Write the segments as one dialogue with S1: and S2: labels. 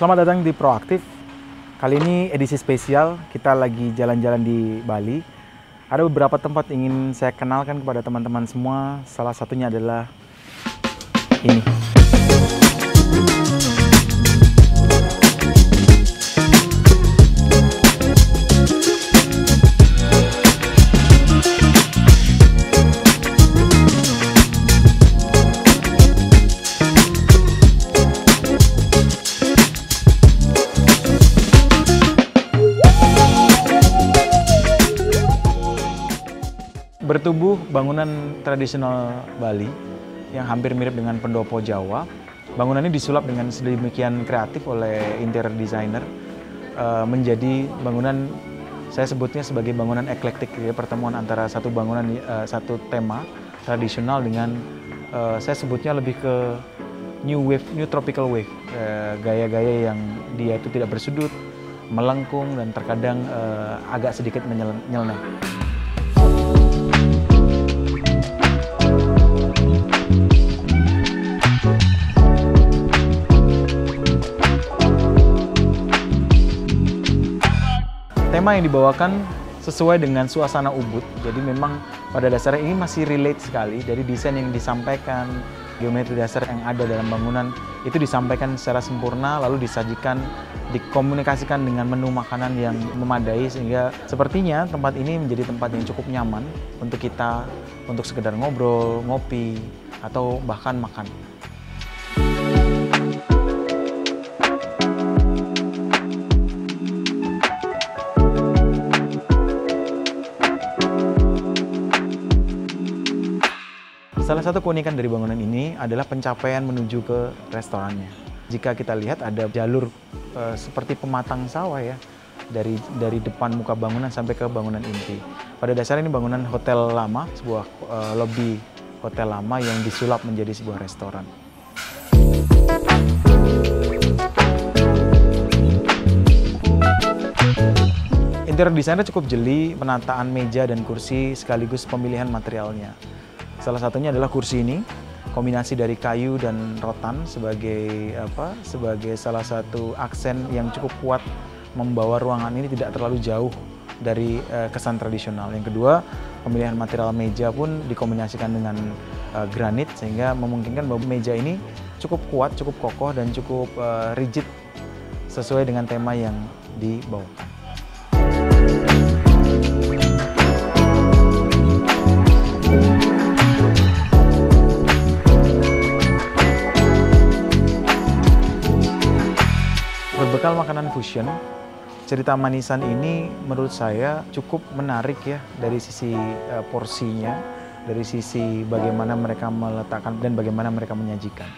S1: Selamat datang di Proaktif. Kali ini edisi spesial, kita lagi jalan-jalan di Bali. Ada beberapa tempat ingin saya kenalkan kepada teman-teman semua. Salah satunya adalah ini. Bertubuh bangunan tradisional Bali yang hampir mirip dengan pendopo Jawa. Bangunan ini disulap dengan sedemikian kreatif oleh interior designer menjadi bangunan, saya sebutnya sebagai bangunan eklektik, ya, pertemuan antara satu bangunan, satu tema tradisional dengan saya sebutnya lebih ke new wave, new tropical wave, gaya-gaya yang dia itu tidak bersudut, melengkung dan terkadang agak sedikit nyeleneh. Tema yang dibawakan sesuai dengan suasana Ubud, jadi memang pada dasarnya ini masih relate sekali. Jadi desain yang disampaikan, geometri dasar yang ada dalam bangunan itu disampaikan secara sempurna, lalu disajikan, dikomunikasikan dengan menu makanan yang memadai, sehingga sepertinya tempat ini menjadi tempat yang cukup nyaman untuk kita, untuk sekedar ngobrol, ngopi, atau bahkan makan. Salah satu keunikan dari bangunan ini adalah pencapaian menuju ke restorannya. Jika kita lihat ada jalur seperti pematang sawah, ya, dari depan muka bangunan sampai ke bangunan inti. Pada dasarnya ini bangunan hotel lama, sebuah lobi hotel lama yang disulap menjadi sebuah restoran. Interior desainer cukup jeli, penataan meja dan kursi sekaligus pemilihan materialnya. Salah satunya adalah kursi ini, kombinasi dari kayu dan rotan sebagai sebagai salah satu aksen yang cukup kuat membawa ruangan ini tidak terlalu jauh dari kesan tradisional. Yang kedua, pemilihan material meja pun dikombinasikan dengan granit sehingga memungkinkan bahwa meja ini cukup kuat, cukup kokoh dan cukup rigid sesuai dengan tema yang dibawakan. Berbekal makanan fusion, cerita manisan ini menurut saya cukup menarik, ya, dari sisi porsinya, dari sisi bagaimana mereka meletakkan dan bagaimana mereka menyajikan.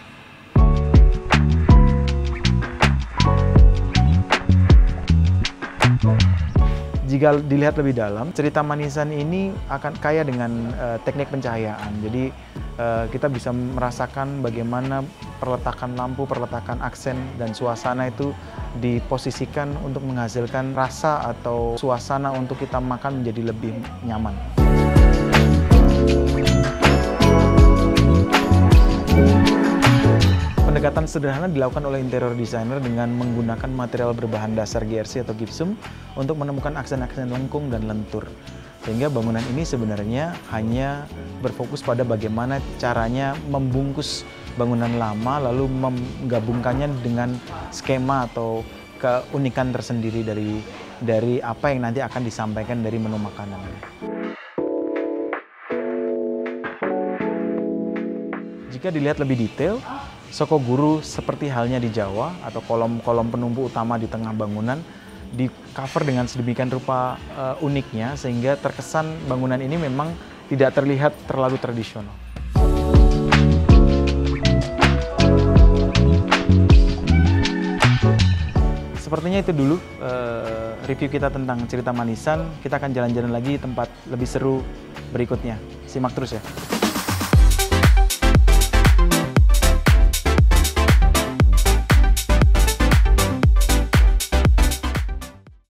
S1: Jika dilihat lebih dalam, cerita manisan ini akan kaya dengan teknik pencahayaan. Jadi kita bisa merasakan bagaimana perletakan lampu, perletakan aksen dan suasana itu diposisikan untuk menghasilkan rasa atau suasana untuk kita makan menjadi lebih nyaman. Pendekatan sederhana dilakukan oleh interior designer dengan menggunakan material berbahan dasar GRC atau gypsum untuk menemukan aksen-aksen lengkung dan lentur. Sehingga bangunan ini sebenarnya hanya berfokus pada bagaimana caranya membungkus bangunan lama lalu menggabungkannya dengan skema atau keunikan tersendiri dari apa yang nanti akan disampaikan dari menu makanan. Jika dilihat lebih detail, Sokoguru seperti halnya di Jawa atau kolom-kolom penumpu utama di tengah bangunan di cover dengan sedemikian rupa uniknya sehingga terkesan bangunan ini memang tidak terlihat terlalu tradisional. Sepertinya itu dulu review kita tentang cerita manisan. Kita akan jalan-jalan lagi tempat lebih seru berikutnya. Simak terus, ya.